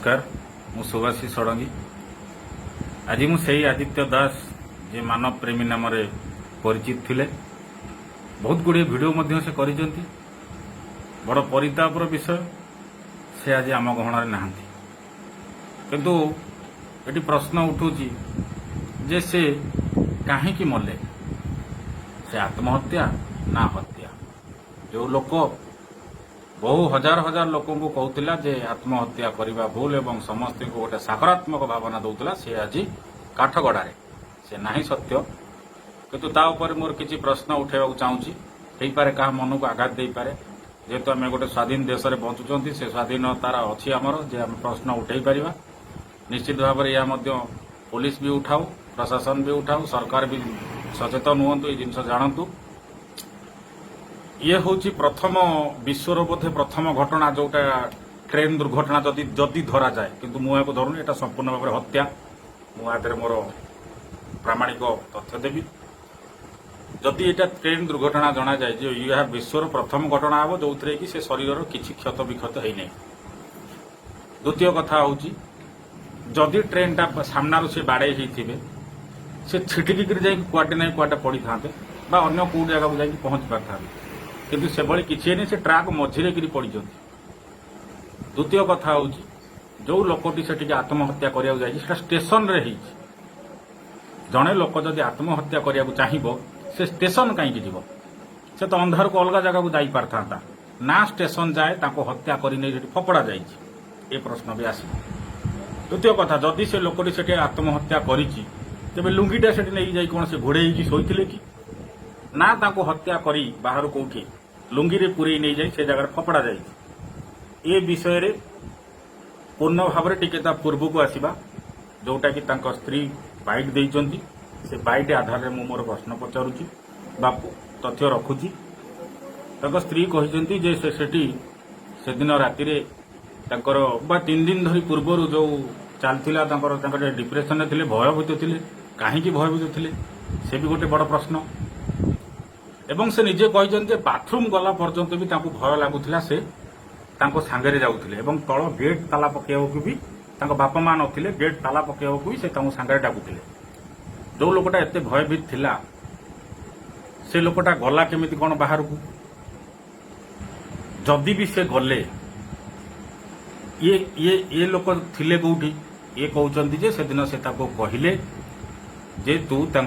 नमस्कार मु सुभाषी षडंगी आज मुझे आदित्य दास जे मानव प्रेमी नाम परिचित थिले बहुत गुड़े भिडियो मध्य से करिसेंती बड़ परितापर विषय से आज आम गहण ना किंतु ये प्रश्न उठूची जे से कहीं मले से आत्महत्या ना हत्या जो लोक बहु हजार हजार लोक कहूला जे आत्महत्या करने भूल एवं समस्त को गोटे सकारात्मक भावना दौला से आज काठगड़े से ना सत्य किंतु ता ऊपर मोर किसी प्रश्न उठेबा चाहूँगी हो पारे क्या मन को आघात दे पारे जेहेतु आम गोटे स्वाधीन देश में बंचुंट से स्वाधीनतार अच्छी आमर जे आम प्रश्न उठे पार निश्चित भाव में यह पुलिस भी उठाऊ प्रशासन भी उठाऊ सरकार भी सचेतन हूँ ये जिन जानतु ये हूँ प्रथम विश्वर बोधे प्रथम घटना जोटा ट्रेन दुर्घटना जदि धरा जाए किंतु मुझे धरुनी यहाँ संपूर्ण भाव में हत्या मुझे मोर प्रामाणिक तथ्य देवी जदि यहाँ ट्रेन दुर्घटना जना जाए जे यह विश्वर प्रथम घटना हम जो थे कि से शरीर किसी क्षत विक्षत है नहीं। द्वितीय कथा हूँ जदि ट्रेन टा सामना से बाड़े होते से छिटिकी जाटे ना कुआटे पड़ी था अन्य कौ जगह को जाकि पहुंच पार था किंतु से भली किसी नहीं से ट्राक मझिरे गिरी पड़ी। द्वितीय कथा हूँ जो लोकटी से आत्महत्या करने स्टेशन रे जड़े लोक जदि आत्महत्या करने चाहिए से स्टेशन कहीं जीव से तो अंधार को अलग जगह को जाई पार था ना स्टेशन जाए हत्या कर फपड़ा जाए प्रश्न भी आस। द्वितीय कथा जदि से लोकटी से आत्महत्या करी तेज लुंगीटा से नहीं जाई कौन से घोड़े शोते कि ना हत्या करी बाहर कौटी लुंगी रे पूरे नहीं जाए से जगह फपड़ा जाए ये विषय रे पूर्ण भाव में टिके पूर्व को आसवा जोटा कि स्त्री बाइट देइचंती से बाइट आधार में मोर प्रश्न पचारुची बा तथ्य रखुची स्त्री कहिसेंती जे से दिन राति रे तांकर बा 3 दिन धरी पूर्व जो चलता डिप्रेशन थे भयभीत थे कहीं भयभीत थे से भी गोटे बड़ प्रश्न एवं से निजे कहते बाथरूम गला पर्यंत भी भय लगुला से सांगे जाऊे और तल गेट ताला पकड़ भी बापा माँ नथिले गेट ताला पकड़ भी से सांगे डाकुले जो लोकटा एत भयभीत थिला से लोकटा गला केमिति कौन बाहर को जदि भी से गले ये लोक थिले कौटी ये कहते जे से दिन से कहले जे तू तम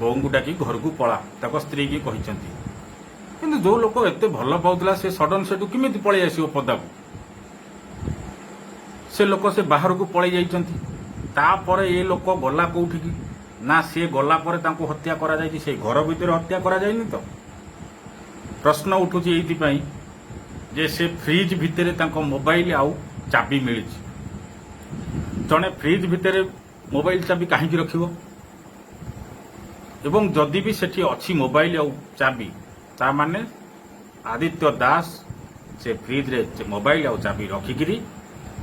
बोऊ डाकी घर को पला स्त्री की कहते किंतु जो लोक एत भल पाला से सडन से किमी पलि आस पदा को से लोक से बाहर को पलि जापर ये लोक गला कौटी की ना सी गला हत्या करा जाए से घर भितर हत्या करा जाए तो प्रश्न उठुची ये जे से फ्रिज भितर मोबाइल आउ चाबी मिली जड़े फ्रिज भितर मोबाइल चाबी कहीं रखिबो एवं जदि भी सेठी अच्छी मोबाइल आउ चाबी ता माने आदित्य दास से फ्रिज रे मोबाइल आउ चाबी रखिकी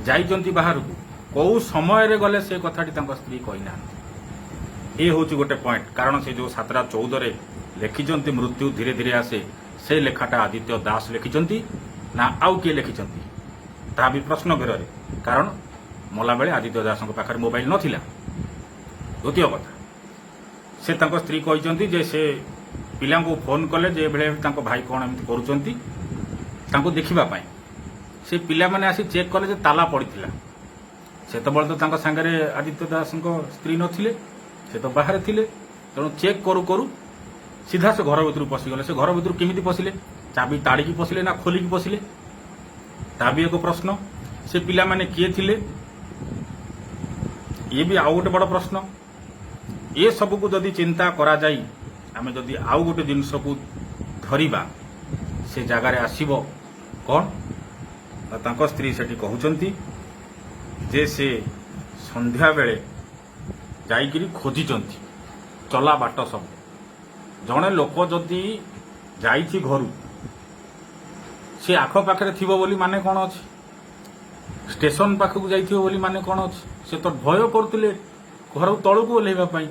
जाइचंती बाहर को कौ समय रे गले से कथाटी स्त्री कहीना ये हूँ गोटे पॉइंट कारण से जो 7:14 लिखिं मृत्यु धीरे धीरे आसे से लेखाटा आदित्य दास लिखिं ना आउ किए लिखिं ता भी प्रश्न घेर कारण मला बेले आदित्य दास पाखे मोबाइल नथिला। द्वितीय कथा से स्त्री कहते जे से पिला को फोन कले जे बेले भाई कौन एमती करुँच देखापी से पिला माने आसी चेक कले ताला पड़ा से तो बड़े तो सांगे आदित्य दास स्त्री नथिले से तो बाहर थिले तेणु चेक करू करू सीधा से घर भीतर पशिगले से घर भीतर केमिति पशिले चाबी ताड़िकी पशिले ना खोलिकी पशिले ता भी एक प्रश्न से पिला माने किए थिले ये भी आउ गोटे बड़ प्रश्न ये सब को जदि चिंता करा जाई आमे जदि आउ गोटे जिनस को धरिबा से जगार आसीबो कौन तांको स्त्री सेठी कहउचंती जे से संध्या बेले जाइकिरी खोजिचंती चला बाट सब जड़े लोक जदि जाइछि घरु से आख पाखे थिबो बोली माने कौन अछि स्टेशन पाखक जाइथिबो बोली माने कौन अछि से तो भय करते घर तल को ओह्लैवाई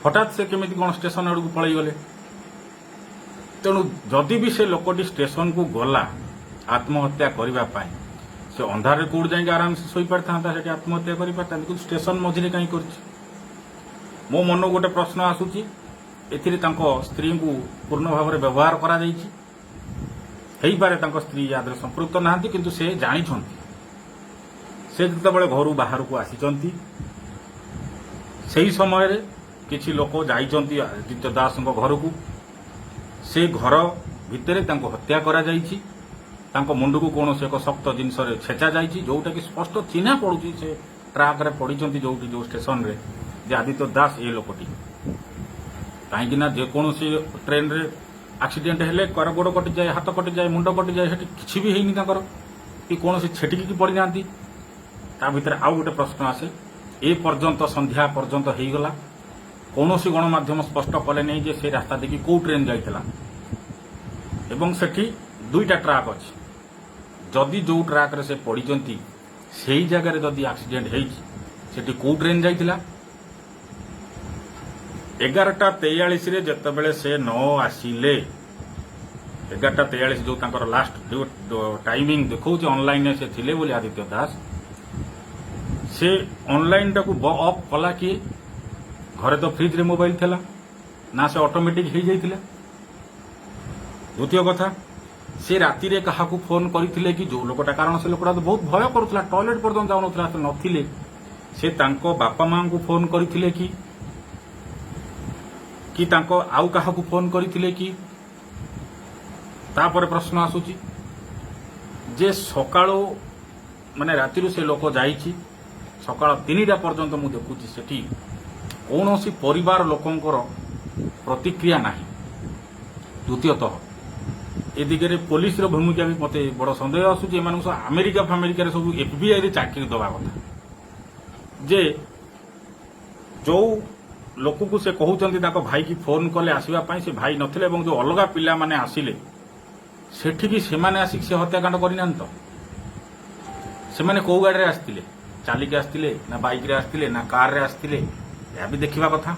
हठात से केमिति कौन स्टेशन आड़ को पलि गले तेणु जदि भी से लोकटी स्टेशन को गला आत्महत्या करने से अंधारे कौट जाए आराम से शोई पारि था से आत्महत्या कर कि स्टेशन मझे कहीं कर मो मन गोटे प्रश्न आसूची एथिरे स्त्री को पूर्ण भाव में व्यवहार करा पारे स्त्री याद संपृक्त ना किंतु से जानी से जिते घर बाहर को आसी से समय रे किछि लोक जाइछन्ति आदित्य दास घर को से घर भितर हत्या करा जाइछि मुंड को कौन से एक शक्त जिनस छेचा जाइछि जोटा कि स्पष्ट चिन्हा पड़ुछि से ट्राक रे पड़िछन्ति जो स्टेशन रे जे आदित्य दास ये लोकटी कहीं जेकोसी ट्रेन रे एक्सीडेंट हेले कर गोड़ कटि जाए हाथ कटि जाए मुंड कटि जाए किछि भी हेनी कि कौन छेटिकी की पड़ी नांती ता भितर आउ गोटे प्रश्न आसे ए पर्यंत संध्या पर्यंत हो गला कौन गणमाध्यम स्पष्ट कले नहीं जे से रास्ता देखी कौ ट्रेन जाइथिला एवं सेठी दुईटा ट्राक अच्छी जदि जो ट्राक रे से पड़िचंती सेही जगह जदि एक्सीडेंट हेइछि सेठी कौ ट्रेन जाइथिला 11:43 रे जतबेले से न आसिले 11:43 जो तांकर लास्ट टाइमिंग देखौ ऑनलाइन से थिले बोली आदित्य दास से ऑनलाइन टाकू ऑफ कला किए घरे तो फ्रिज रे मोबाइल थिला ना से ऑटोमेटिक हो जाइथिला द्वितीय कथा से राति रे कहाकू फोन करथिले कि जो लोकटा कारण से लोकटा तो बहुत भय करुथला टॉयलेट पर्यंत जाउ नथला नथिले से तांको बापा मां को फोन करथिले कि तांको आउ कहाकू फोन करथिले कि तापर प्रश्न आसुची जे सकाळो माने राति से लोक जाइछि सकाळ 3टा पर्यंत मु देखुची सेठी कौनसी परिवार लोकंकर प्रतिक्रिया नाही द्वितीयतः ए दिगरे पुलिस रो भूमिका भी मते बड़ संदेह आसुची एमान अमेरिका फामेरिका सब एफबीआई रे चाकरी दबा कथा जे जो लोक को से कहउचंती ताको भाई की फोन कले आसीबा पई से भाई नथिले एवं जो अलगा पिला माने आसिले सेठी की से माने आसी से हत्याकांड करिनान तो से माने को गाड़ी रे आस्तिले चालिके आस्तिले ना बाइक रे आस्तिले ना कार रे आस्तिले या भी देखिबा कथा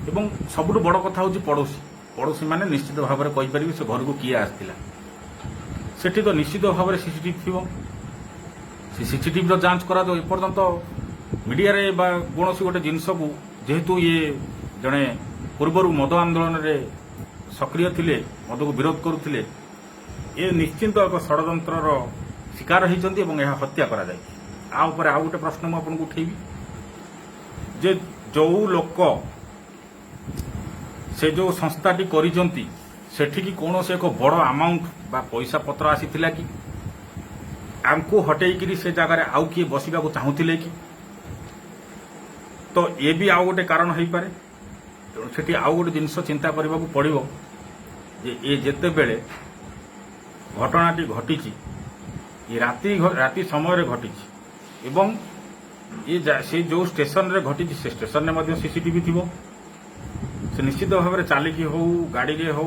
एवं सबुठ बड़ कथा होची पड़ोशी माने निश्चित भाव में कहि परिबे से घर को किए आस्तिला सेठी तो निश्चित भाव में सीसीटीवी थिबो से सीसीटीवी रो जांच करा दो एपर्यंत मीडिया रे बा कोनोसी गोटे जिनस को जेहेतु ये जड़े पूर्वर मद आंदोलन रे सक्रिय थिले मद को विरोध करुथिले ये निश्चिंत एक षड्यंत्र शिकार होइचंती एवं यह हत्या करा जाय आ ऊपर आ गोटे प्रश्न मु आपन को उठेबी जे जो लोक से जो संस्थाटी करिचंती सेठी की कौन से एक बड़ अमाउंट बा पैसा पत्र आसीथिला कि आमको हटेइकरी से जगह आउ किए बसिबा को चाहूथिले कि तो ये भी आउ गोटे कारण हो पारे तेणु से आउ गोटे जिनस चिंता करने को पड़ो जे ये जिते बेले घटनाटी घटी ये राति समय घटी एवं ये से जो स्टेशन रे घटी से स्टेशन में सीसीटीवी थी से निश्चित भाव में चालिकी हो गाड़ी रे हो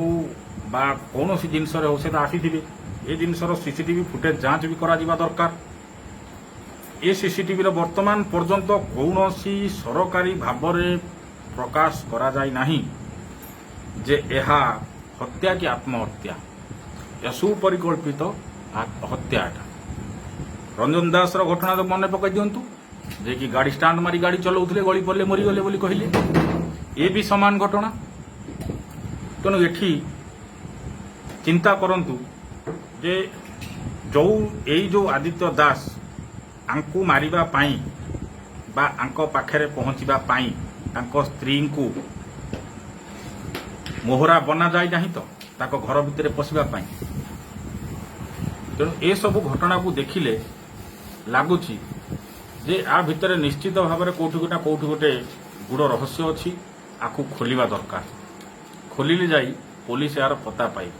बा कौन सी जिनस हो से आसी ये जिनसर सीसीटीवी फुटेज जांच भी करा दरकार ए सीसीटीवी रो वर्तमान पर्यंत कौन सी सरकारी भाव में प्रकाश करा जाय नाही जे एहा हत्या की आत्महत्या या सुपरिकल्पित हत्याटा रंजन दास रो घटना तो मन पकई दिंतु जे कि गाड़ी स्टांड मारी गाड़ी चलाउथिले गली पड़े मरीगले बोली कहले ये भी समान घटना तेणु एठी चिंता करंतु जे जो आदित्य दास आंकु मारिबा पाई बा आंको पाखरे पहुंचीबा पाई तांको स्त्री को मोहरा बना जाए नहीं तो ताको घर भितर पशिबा पाई तेणु ए सब घटना को देखिले लगुच जे आ भितर निश्चित भाव में कौटि गोटे गुड़ रहस्य अच्छी आकु खोलिबा दरकार खोलिले जाई पुलिस यार पता पाई